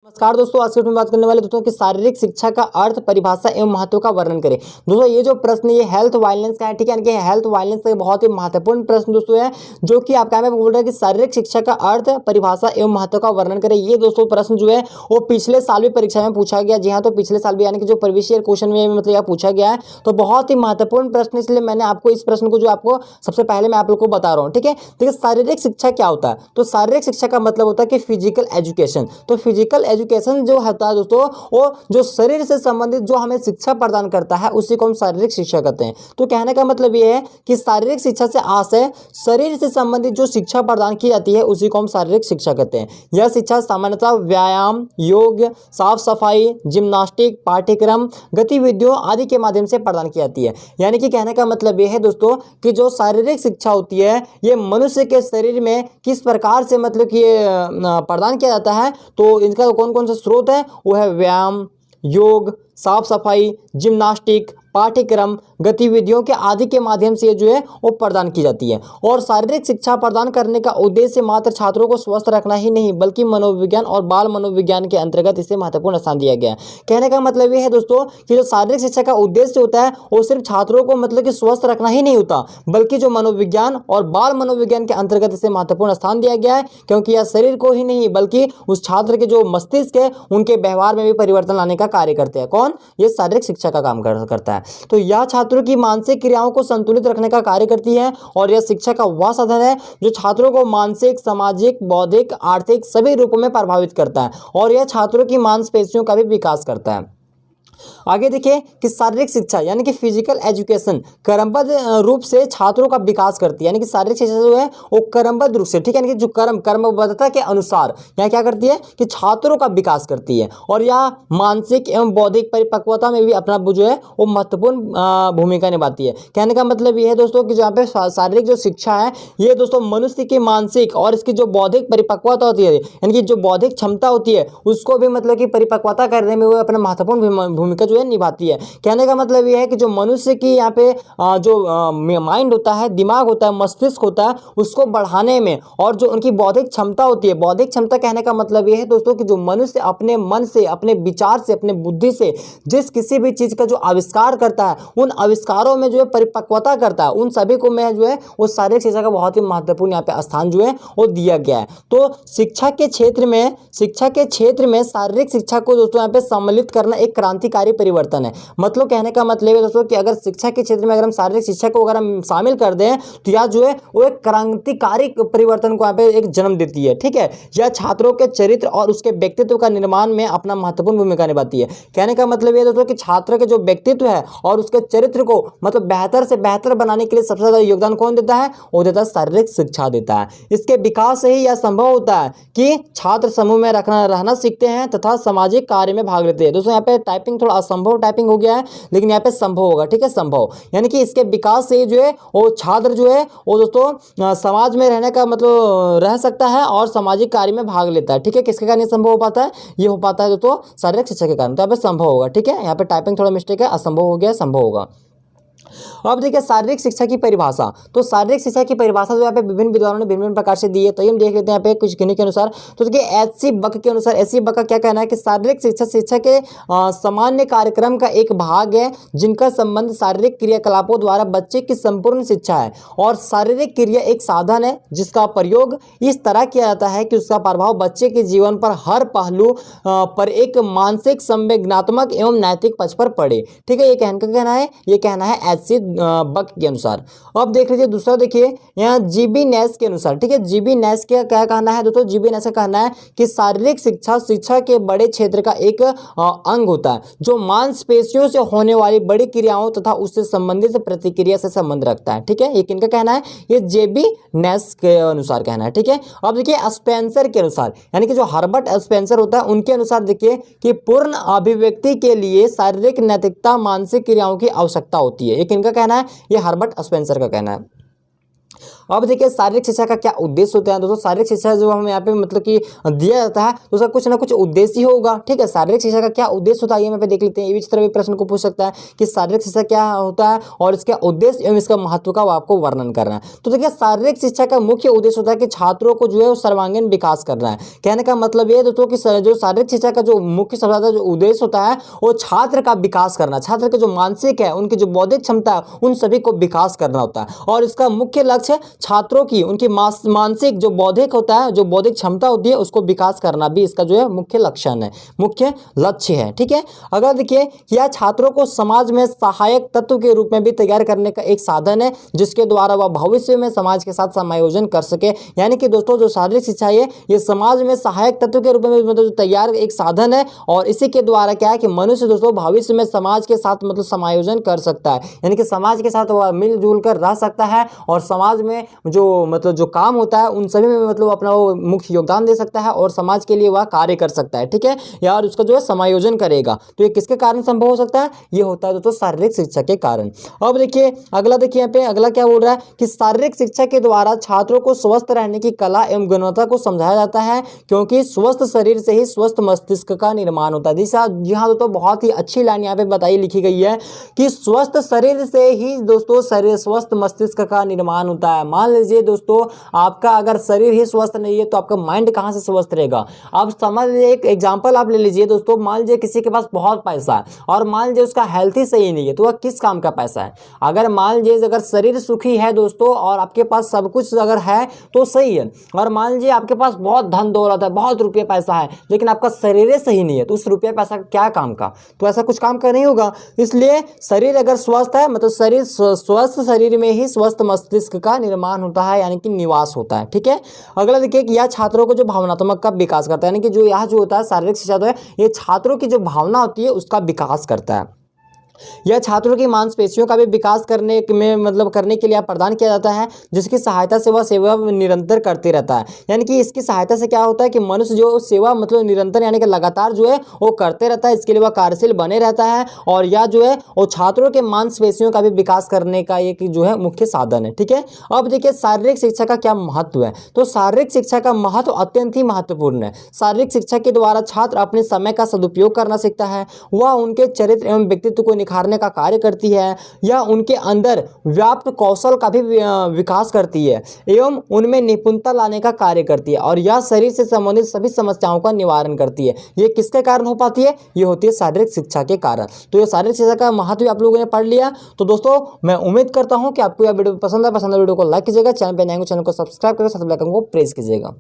नमस्कार दोस्तों, आज की बात करने वाले दोस्तों कि शारीरिक शिक्षा का अर्थ, परिभाषा एवं महत्व का वर्णन करें। दोस्तों ये जो प्रश्न ये हेल्थ वायलेंस का है, ठीक है, यानी कि हेल्थ वायलेंस का बहुत ही महत्वपूर्ण प्रश्न दोस्तों है, जो कि आपका में बोल रहा है कि शारीरिक शिक्षा का अर्थ, परिभाषा एवं महत्व का वर्णन करें। ये दोस्तों प्रश्न जो है वो पिछले साल भी परीक्षा में पूछा गया। जी हाँ, तो पिछले साल भी यानी कि जो प्रीवियस ईयर क्वेश्चन में मतलब यह पूछा गया है, तो बहुत ही महत्वपूर्ण प्रश्न, इसलिए मैंने आपको इस प्रश्न को जो आपको सबसे पहले मैं आप लोग को बता रहा हूँ। ठीक है, देखिए शारीरिक शिक्षा क्या होता है, तो शारीरिक शिक्षा का मतलब होता है कि फिजिकल एजुकेशन। तो फिजिकल एजुकेशन जो होता है दोस्तों, वो जो शरीर से संबंधित जो हमें शिक्षा प्रदान करता है उसी को हम शारीरिक शिक्षा कहते हैं। तो कहने का मतलब ये है कि शारीरिक शिक्षा से आशय शरीर से संबंधित जो शिक्षा प्रदान की जाती है उसी को हम शारीरिक शिक्षा कहते हैं। यह शिक्षा सामान्यतः व्यायाम, योग, साफ सफाई, जिम्नास्टिक, पाठ्यक्रम, गतिविधियों आदि के माध्यम से प्रदान की जाती है। यानी कि कहने का मतलब ये है दोस्तों कि जो शारीरिक शिक्षा होती है ये मनुष्य के शरीर में किस प्रकार से मतलब कि प्रदान किया जाता है, तो इनका कौन कौन सा स्रोत है, वो है व्यायाम, योग, साफ सफाई, जिम्नास्टिक, पाठ्यक्रम, गतिविधियों के आदि के माध्यम से जो है वो प्रदान की जाती है। और शारीरिक शिक्षा प्रदान करने का उद्देश्य मात्र छात्रों को स्वस्थ रखना ही नहीं बल्कि मनोविज्ञान और बाल मनोविज्ञान के अंतर्गत इसे महत्वपूर्ण स्थान दिया गया है। कहने का मतलब ये है दोस्तों कि जो शारीरिक शिक्षा का उद्देश्य होता है वो सिर्फ छात्रों को मतलब कि स्वस्थ रखना ही नहीं होता, बल्कि जो मनोविज्ञान और बाल मनोविज्ञान के अंतर्गत इसे महत्वपूर्ण स्थान दिया गया है, क्योंकि यह शरीर को ही नहीं बल्कि उस छात्र के जो मस्तिष्क है उनके व्यवहार में भी परिवर्तन लाने का कार्य करते हैं। कौन? ये शारीरिक शिक्षा का काम करता है। तो यह छात्रों की मानसिक क्रियाओं को संतुलित रखने का कार्य करती है और यह शिक्षा का वह साधन है जो छात्रों को मानसिक, सामाजिक, बौद्धिक, आर्थिक सभी रूपों में प्रभावित करता है और यह छात्रों की मांसपेशियों का भी विकास करता है। आगे देखिए कि शारीरिक शिक्षा यानी कि फिजिकल एजुकेशन क्रमबद्ध रूप से छात्रों का विकास करती है। यानी कि शारीरिक शिक्षा जो है वो क्रमबद्ध रूप से, ठीक है, यानी कि जो क्रमबद्धता के अनुसार यहाँ क्या करती है कि छात्रों का विकास करती है और यह मानसिक एवं बौद्धिक परिपक्वता में भी अपना जो है वो महत्वपूर्ण भूमिका निभाती है। कहने का मतलब ये है दोस्तों कि जहाँ पे शारीरिक जो शिक्षा है ये दोस्तों मनुष्य की मानसिक और इसकी जो बौद्धिक परिपक्वता होती है, यानी कि जो बौद्धिक क्षमता होती है उसको भी मतलब कि परिपक्वता करने में वो अपना महत्वपूर्ण भूमिका जो है निभाती है। कहने का मतलब यह है कि जो मनुष्य की यहाँ पे जो माइंड होता है, दिमाग होता है, मस्तिष्क होता है, उसको बढ़ाने में और जो उनकी बौद्धिक क्षमता होती है, बौद्धिक क्षमता कहने का मतलब यह है दोस्तों कि जो मनुष्य अपने मन से, अपने विचार से, अपने बुद्धि से जिस किसी भी चीज का जो आविष्कार करता है उन आविष्कारों में जो है परिपक्वता करता है, उन सभी को मैं जो है वो शारीरिक शिक्षा का बहुत ही महत्वपूर्ण यहाँ पे स्थान जो है वो दिया गया है। तो शिक्षा के क्षेत्र में शारीरिक शिक्षा को दोस्तों यहाँ पे सम्मिलित करना एक क्रांतिकारी परिवर्तन है। मतलब कहने का मतलब है दोस्तों कि अगर शिक्षा के क्षेत्र में अगर हम शारीरिक शिक्षा को अगर हम शामिल कर दें तो यह जो है वो एक क्रांतिकारी परिवर्तन को यहाँ पे एक जन्म देती है। ठीक है, यह छात्रों के चरित्र और उसके व्यक्तित्व का निर्माण में अपना महत्वपूर्ण भूमिका निभाती है। कहने का मतलब ये दोस्तों कि छात्र के जो व्यक्तित्व है और उसके चरित्र को मतलब बेहतर से बेहतर बनाने के लिए सबसे ज्यादा योगदान कौन देता है? वो देता है शारीरिक शिक्षा देता है। इसके विकास से ही यह संभव होता है कि छात्र समूह में रहना सीखते हैं तथा सामाजिक कार्य में भाग लेते हैं। दोस्तों यहाँ पे टाइपिंग थोड़ा असंभव टाइपिंग हो गया है, लेकिन यहाँ पे संभव होगा। ठीक है, संभव यानी कि इसके विकास से जो है वो छात्र जो है वो दोस्तों समाज में रहने का मतलब रह सकता है और सामाजिक कार्य में भाग लेता है। ठीक है, किसके कारण संभव हो पाता है? ये हो पाता है दोस्तों शारीरिक शिक्षा के कारण। तो यहाँ पे संभव होगा। ठीक है, यहाँ पे टाइपिंग थोड़ा मिस्टेक है, असंभव हो गया, संभव होगा। अब देखिए शारीरिक शिक्षा की परिभाषा। तो शारीरिक शिक्षा की परिभाषा जो यहाँ पे विभिन्न विद्वानों ने भिन्न प्रकार से दी है, तो हम देख लेते हैं यहाँ पे कुछ गिने के अनुसार। तो देखिए एच.सी. बक के अनुसार, एच.सी. बक का क्या कहना है कि शारीरिक शिक्षा के सामान्य कार्यक्रम का एक भाग है जिनका संबंध शारीरिक क्रियाकलापों द्वारा बच्चे की संपूर्ण शिक्षा है और शारीरिक क्रिया एक साधन है जिसका प्रयोग इस तरह किया जाता है कि उसका प्रभाव बच्चे के जीवन पर हर पहलू पर एक मानसिक, संवेदनात्मक एवं नैतिक पक्ष पर पड़े। ठीक है, ये कहना है एच.सी. बक के अनुसार। अब देख लीजिए दूसरा, देखिए यहाँ जीबी नेस के अनुसार। ठीक है, जीबी नेस का क्या कहना है दोस्तों? जीबी नेस का कहना है कि शारीरिक शिक्षा के बड़े क्षेत्र का एक अंग होता है जो मांसपेशियों से होने वाली बड़ी क्रियाओं तथा उससे संबंधित प्रतिक्रिया से संबंध रखता है। ठीक है, ये किनका कहना है? ये जेबी नेस के अनुसार कहना है। ठीक है, अब देखिए स्पेंसर के अनुसार, यानी कि जो हर्बर्ट स्पेंसर होता है उनके अनुसार देखिए कि पूर्ण अभिव्यक्ति के लिए शारीरिक नैतिकता, मानसिक क्रियाओं की आवश्यकता होती है। ये किनका कहना है? ये हर्बर्ट स्पेंसर का कहना है। अब देखिए शारीरिक शिक्षा का क्या उद्देश्य होता है दोस्तों। शारीरिक शिक्षा जो हमें यहाँ पे मतलब कि दिया जाता है तो उसका कुछ ना कुछ उद्देश्य ही होगा, ठीक है। शारीरिक शिक्षा का क्या उद्देश्य होता है ये यहाँ पे देख लेते हैं। इस तरह भी प्रश्न को पूछ सकता है कि शारीरिक शिक्षा क्या होता है और इसका उद्देश्य एवं इसका महत्व का आपको वर्णन करना है। तो देखिए शारीरिक शिक्षा का मुख्य उद्देश्य होता है कि छात्रों को जो है सर्वांगीण विकास करना है। कहने का मतलब ये दोस्तों कि जो शारीरिक शिक्षा का जो मुख्य शब्द जो उद्देश्य होता है वो छात्र का विकास करना, छात्र के जो मानसिक है उनकी जो बौद्धिक क्षमता है उन सभी को विकास करना होता है। और इसका मुख्य लक्ष्य छात्रों की उनकी मानसिक जो बौद्धिक होता है, जो बौद्धिक क्षमता होती है उसको विकास करना भी इसका जो है मुख्य लक्षण है, मुख्य लक्ष्य है, ठीक है। अगर देखिए यह छात्रों को समाज में सहायक तत्व के रूप में भी तैयार करने का एक साधन है जिसके द्वारा वह भविष्य में समाज के साथ समायोजन कर सके। यानी कि दोस्तों जो शारीरिक शिक्षा है ये समाज में सहायक तत्व के रूप में मतलब तैयार एक साधन है और इसी के द्वारा क्या है कि मनुष्य दोस्तों भविष्य में समाज के साथ मतलब समायोजन कर सकता है। यानी कि समाज के साथ वह मिलजुल कर रह सकता है और समाज में जो मतलब जो काम होता है उन सभी में मतलब अपना वो मुख्य योगदान दे सकता है और समाज के लिए वह कार्य कर सकता है, ठीक है, यार उसका जो है समायोजन करेगा। तो ये किसके कारण संभव हो सकता है? ये होता है दोस्तों शारीरिक शिक्षा के कारण। अब देखिए अगला, देखिए यहाँ पे अगला क्या बोल रहा है कि शारीरिक शिक्षा के द्वारा छात्रों को स्वस्थ रहने की कला एवं गुणवत्ता को समझाया जाता है क्योंकि स्वस्थ शरीर से ही स्वस्थ मस्तिष्क का निर्माण होता है। जी हाँ दोस्तों, बहुत ही अच्छी लाइन यहाँ पे बताई लिखी गई है कि स्वस्थ शरीर से ही दोस्तों स्वस्थ मस्तिष्क का निर्माण होता है। मान लीजिए दोस्तों आपका अगर शरीर ही स्वस्थ नहीं है तो आपका माइंड कहाँ से स्वस्थ रहेगा। आप समझ लीजिए, एक एग्जांपल आप ले लीजिए दोस्तों, मान लीजिए किसी के पास बहुत पैसा है और मान लीजिए उसका हेल्थ ही सही नहीं है तो वह किस काम का पैसा है। अगर मान लीजिए अगर शरीर सुखी है दोस्तों और आपके पास सब कुछ अगर है तो सही है, और मान लीजिए आपके पास बहुत धन दौलत है, बहुत रुपये पैसा है, लेकिन आपका शरीर सही नहीं है तो उस रुपये पैसा क्या काम का, तो ऐसा कुछ काम का नहीं होगा। इसलिए शरीर अगर स्वस्थ है मतलब शरीर स्वस्थ शरीर में ही स्वस्थ मस्तिष्क का निर्माण होता है, यानी कि निवास होता है, ठीक है। अगला देखिए कि यह छात्रों को जो भावनात्मक का विकास करता है, यानी कि जो यह जो होता है शारीरिक शिक्षा तो है ये छात्रों की जो भावना होती है उसका विकास करता है। यह छात्रों की मांसपेशियों का भी विकास करने में मतलब करने के लिए प्रदान किया जाता है जिसकी सहायता से वह सेवा निरंतर करते रहता है। यानी कि इसकी सहायता से क्या होता है कि मनुष्य जो सेवा मतलब निरंतर यानी कि लगातार जो है वो करते रहता है, इसके लिए वह कार्यशील बने रहता है और यह जो है वो छात्रों के मांसपेशियों का भी विकास करने का एक जो है मुख्य साधन है, ठीक है। अब देखिए शारीरिक शिक्षा का क्या महत्व है, तो शारीरिक शिक्षा का महत्व अत्यंत ही महत्वपूर्ण है। शारीरिक शिक्षा के द्वारा छात्र अपने समय का सदुपयोग करना सीखता है, वह उनके चरित्र एवं व्यक्तित्व को निखारने का कार्य करती है, या उनके अंदर व्याप्त कौशल का भी विकास करती है एवं उनमें निपुणता लाने का कार्य करती है, और यह शरीर से संबंधित सभी समस्याओं का निवारण करती है। ये किसके कारण हो पाती है? ये होती है शारीरिक शिक्षा के कारण। तो ये शारीरिक शिक्षा का महत्व आप लोगों ने पढ़ लिया। तो दोस्तों मैं उम्मीद करता हूं कि आपको यह वीडियो पसंद है। वीडियो को लाइक कीजिएगा, चैनल पर नए हो चैनल को सब्सक्राइब करके साथ बेल आइकन को प्रेस कीजिएगा।